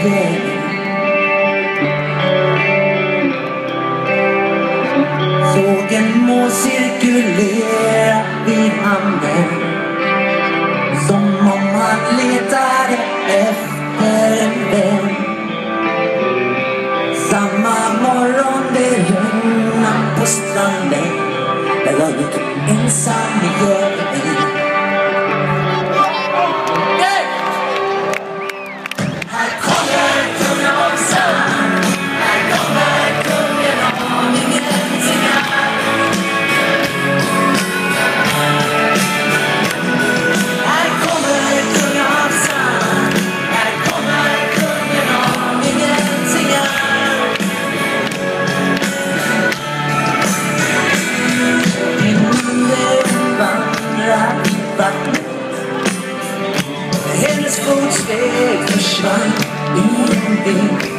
väg. Sågen må cirkulera vid hamnen som om han letade efter en vän. Samma morgon det regnar på stranden där jag gick ensam igen. Hennes fotsteg försvann i en vind.